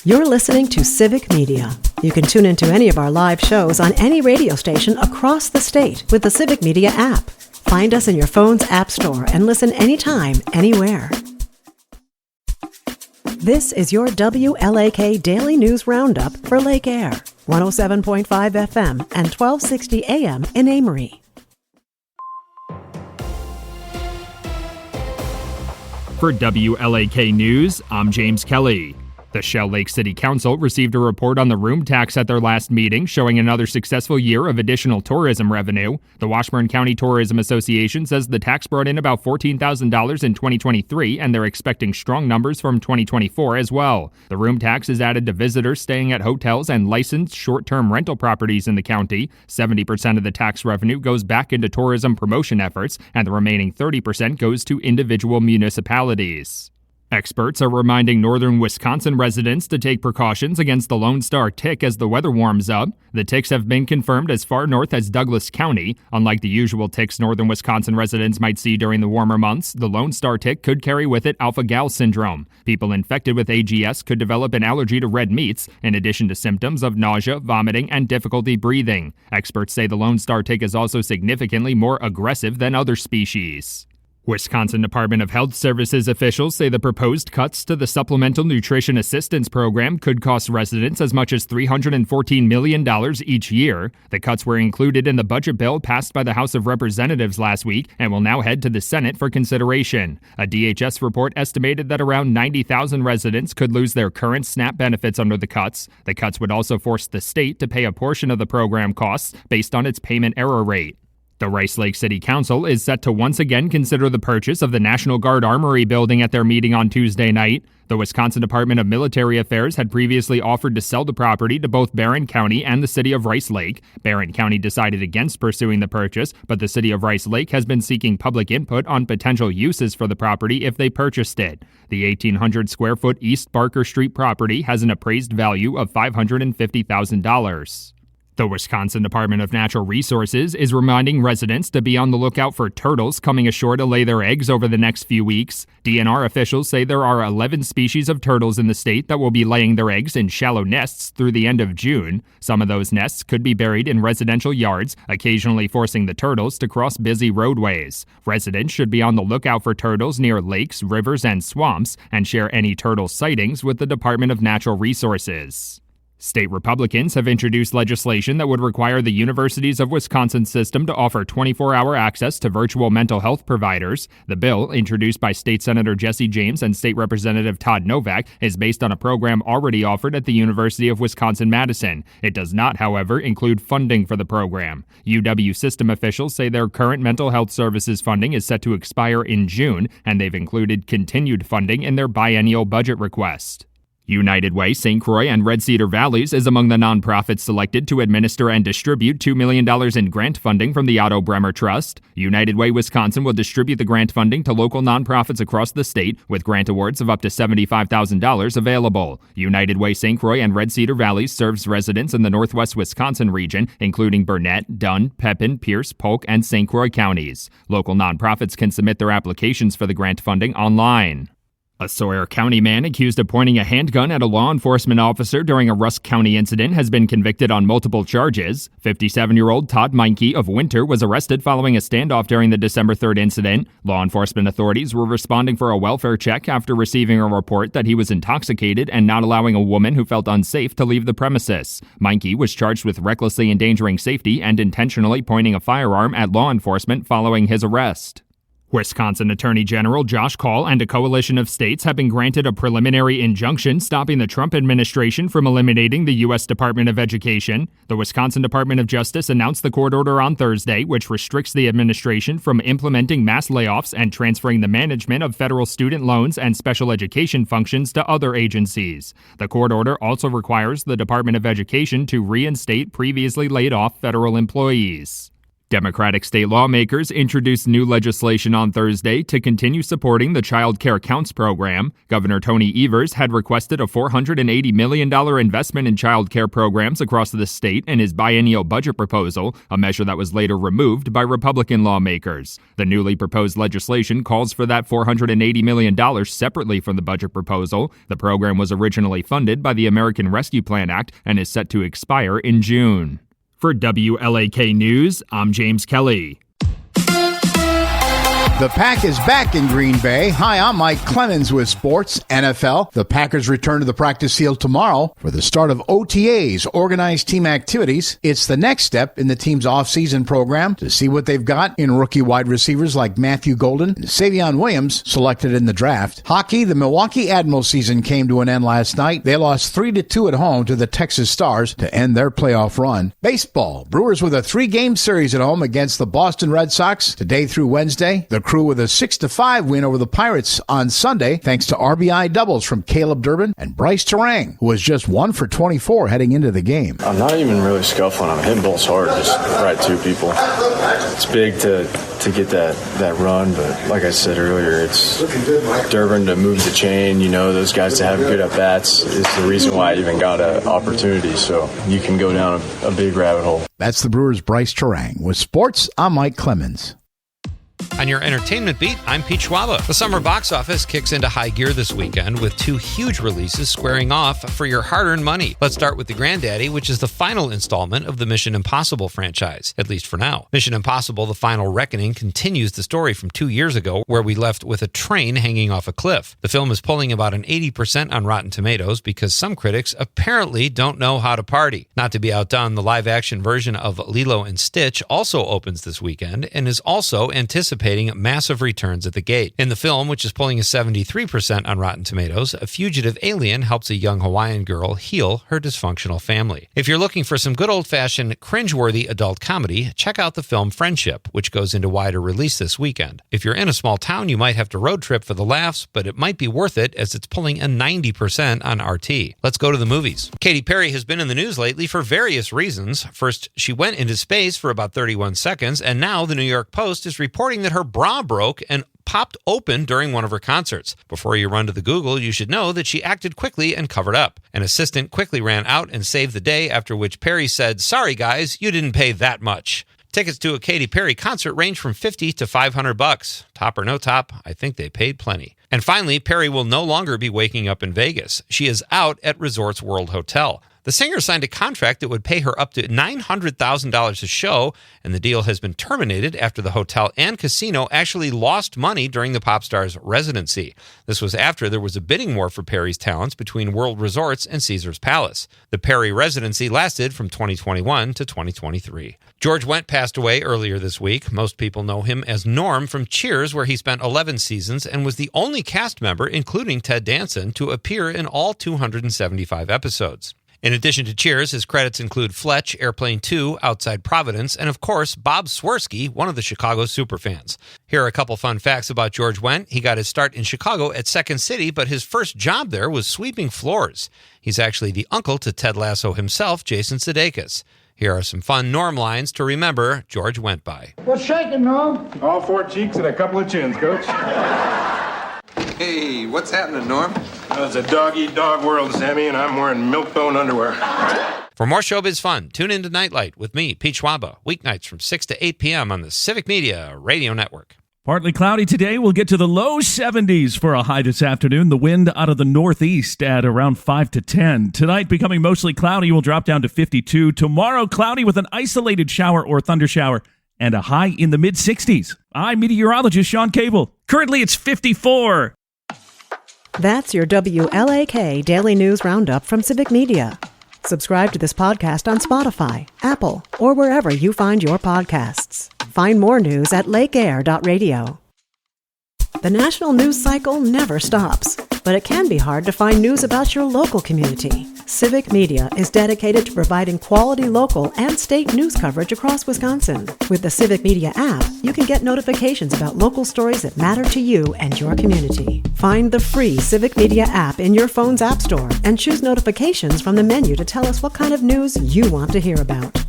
You're listening to Civic Media. You can tune into any of our live shows on any radio station across the state with the Civic Media app. Find us in your phone's app store and listen anytime, anywhere. This is your WLAK Daily News Roundup for Lake Air, 107.5 FM and 1260 AM in Amory. For WLAK News, I'm James Kelly. The Shell Lake City Council received a report on the room tax at their last meeting, showing another successful year of additional tourism revenue. The Washburn County Tourism Association says the tax brought in about $14,000 in 2023, and they're expecting strong numbers from 2024 as well. The room tax is added to visitors staying at hotels and licensed short-term rental properties in the county. 70% of the tax revenue goes back into tourism promotion efforts, and the remaining 30% goes to individual municipalities. Experts are reminding northern Wisconsin residents to take precautions against the Lone Star tick as the weather warms up. The ticks have been confirmed as far north as Douglas County. Unlike the usual ticks northern Wisconsin residents might see during the warmer months, the Lone Star tick could carry with it alpha-gal syndrome. People infected with AGS could develop an allergy to red meats, in addition to symptoms of nausea, vomiting, and difficulty breathing. Experts say the Lone Star tick is also significantly more aggressive than other species. Wisconsin Department of Health Services officials say the proposed cuts to the Supplemental Nutrition Assistance Program could cost residents as much as $314 million each year. The cuts were included in the budget bill passed by the House of Representatives last week and will now head to the Senate for consideration. A DHS report estimated that around 90,000 residents could lose their current SNAP benefits under the cuts. The cuts would also force the state to pay a portion of the program costs based on its payment error rate. The Rice Lake City Council is set to once again consider the purchase of the National Guard Armory building at their meeting on Tuesday night. The Wisconsin Department of Military Affairs had previously offered to sell the property to both Barron County and the city of Rice Lake. Barron County decided against pursuing the purchase, but the city of Rice Lake has been seeking public input on potential uses for the property if they purchased it. The 1,800 square foot East Barker Street property has an appraised value of $550,000. The Wisconsin Department of Natural Resources is reminding residents to be on the lookout for turtles coming ashore to lay their eggs over the next few weeks. DNR officials say there are 11 species of turtles in the state that will be laying their eggs in shallow nests through the end of June. Some of those nests could be buried in residential yards, occasionally forcing the turtles to cross busy roadways. Residents should be on the lookout for turtles near lakes, rivers, and swamps, and share any turtle sightings with the Department of Natural Resources. State Republicans have introduced legislation that would require the Universities of Wisconsin system to offer 24-hour access to virtual mental health providers. The bill, introduced by State Senator Jesse James and State Representative Todd Novak, is based on a program already offered at the University of Wisconsin-Madison. It does not, however, include funding for the program. UW system officials say their current mental health services funding is set to expire in June, and they've included continued funding in their biennial budget request. United Way, St. Croix, and Red Cedar Valleys is among the nonprofits selected to administer and distribute $2 million in grant funding from the Otto Bremer Trust. United Way Wisconsin will distribute the grant funding to local nonprofits across the state, with grant awards of up to $75,000 available. United Way St. Croix and Red Cedar Valleys serves residents in the northwest Wisconsin region, including Burnett, Dunn, Pepin, Pierce, Polk, and St. Croix counties. Local nonprofits can submit their applications for the grant funding online. A Sawyer County man accused of pointing a handgun at a law enforcement officer during a Rusk County incident has been convicted on multiple charges. 57-year-old Todd Meinke of Winter was arrested following a standoff during the December 3rd incident. Law enforcement authorities were responding for a welfare check after receiving a report that he was intoxicated and not allowing a woman who felt unsafe to leave the premises. Meinke was charged with recklessly endangering safety and intentionally pointing a firearm at law enforcement following his arrest. Wisconsin Attorney General Josh Kaul and a coalition of states have been granted a preliminary injunction stopping the Trump administration from eliminating the U.S. Department of Education. The Wisconsin Department of Justice announced the court order on Thursday, which restricts the administration from implementing mass layoffs and transferring the management of federal student loans and special education functions to other agencies. The court order also requires the Department of Education to reinstate previously laid off federal employees. Democratic state lawmakers introduced new legislation on Thursday to continue supporting the Child Care Counts program. Governor Tony Evers had requested a $480 million investment in child care programs across the state in his biennial budget proposal, a measure that was later removed by Republican lawmakers. The newly proposed legislation calls for that $480 million separately from the budget proposal. The program was originally funded by the American Rescue Plan Act and is set to expire in June. For WLAK News, I'm James Kelly. The Pack is back in Green Bay. Hi, I'm Mike Clemens with Sports NFL. The Packers return to the practice field tomorrow for the start of OTAs, organized team activities. It's the next step in the team's offseason program to see what they've got in rookie wide receivers like Matthew Golden and Savion Williams, selected in the draft. Hockey, the Milwaukee Admirals season came to an end last night. They lost 3-2 at home to the Texas Stars to end their playoff run. Baseball, Brewers with a 3-game series at home against the Boston Red Sox today through Wednesday. The Crew with a 6-5 win over the Pirates on Sunday, thanks to RBI doubles from Caleb Durbin and Bryce Terang, who was just 1 for 24 heading into the game. I'm not even really scuffling. I'm hitting balls hard, just right to people. It's big to get that run, but like I said earlier, it's Durbin to move the chain. You know, those guys to have good at-bats is the reason why I even got an opportunity, so you can go down a big rabbit hole. That's the Brewers' Bryce Terang. With sports, I'm Mike Clemens. On your entertainment beat, I'm Pete Schwaba. The summer box office kicks into high gear this weekend with 2 huge releases squaring off for your hard-earned money. Let's start with The Granddaddy, which is the final installment of the Mission Impossible franchise, at least for now. Mission Impossible: The Final Reckoning continues the story from 2 years ago, where we left with a train hanging off a cliff. The film is pulling about an 80% on Rotten Tomatoes because some critics apparently don't know how to party. Not to be outdone, the live-action version of Lilo and Stitch also opens this weekend and is also anticipating massive returns at the gate. In the film, which is pulling a 73% on Rotten Tomatoes, a fugitive alien helps a young Hawaiian girl heal her dysfunctional family. If you're looking for some good old-fashioned, cringeworthy adult comedy, check out the film Friendship, which goes into wider release this weekend. If you're in a small town, you might have to road trip for the laughs, but it might be worth it as it's pulling a 90% on RT. Let's go to the movies. Katy Perry has been in the news lately for various reasons. First, she went into space for about 31 seconds, and now the New York Post is reporting that her bra broke and popped open during one of her concerts. Before you run to the Google, you should know that she acted quickly and covered up. An assistant quickly ran out and saved the day, after which Perry said, "Sorry guys, you didn't pay that much." Tickets to a Katy Perry concert range from $50 to $500. Top or no top, I think they paid plenty. And finally, Perry will no longer be waking up in Vegas. She is out at Resorts World Hotel. The singer signed a contract that would pay her up to $900,000 a show, and the deal has been terminated after the hotel and casino actually lost money during the pop star's residency. This was after there was a bidding war for Perry's talents between World Resorts and Caesars Palace. The Perry residency lasted from 2021 to 2023. George Wendt passed away earlier this week. Most people know him as Norm from Cheers, where he spent 11 seasons and was the only cast member, including Ted Danson, to appear in all 275 episodes. In addition to Cheers, his credits include Fletch, Airplane 2, Outside Providence, and of course, Bob Swirsky, one of the Chicago superfans. Here are a couple fun facts about George Wendt. He got his start in Chicago at Second City, but his first job there was sweeping floors. He's actually the uncle to Ted Lasso himself, Jason Sudeikis. Here are some fun Norm lines to remember George Wendt by. What's shaking, Norm? All 4 cheeks and a couple of chins, Coach. Hey, what's happening, Norm? It's a dog-eat-dog world, Sammy, and I'm wearing milk-bone underwear. For more showbiz fun, tune into Nightlight with me, Pete Schwaba, weeknights from 6 to 8 p.m. on the Civic Media Radio Network. Partly cloudy today. We'll get to the low 70s for a high this afternoon. The wind out of the northeast at around 5 to 10. Tonight, becoming mostly cloudy, will drop down to 52. Tomorrow, cloudy with an isolated shower or thunder shower and a high in the mid-60s. I'm meteorologist Sean Cable. Currently, it's 54. That's your WLAK Daily News Roundup from Civic Media. Subscribe to this podcast on Spotify, Apple, or wherever you find your podcasts. Find more news at lakeair.radio. The national news cycle never stops, but it can be hard to find news about your local community. Civic Media is dedicated to providing quality local and state news coverage across Wisconsin. With the Civic Media app, you can get notifications about local stories that matter to you and your community. Find the free Civic Media app in your phone's app store and choose notifications from the menu to tell us what kind of news you want to hear about.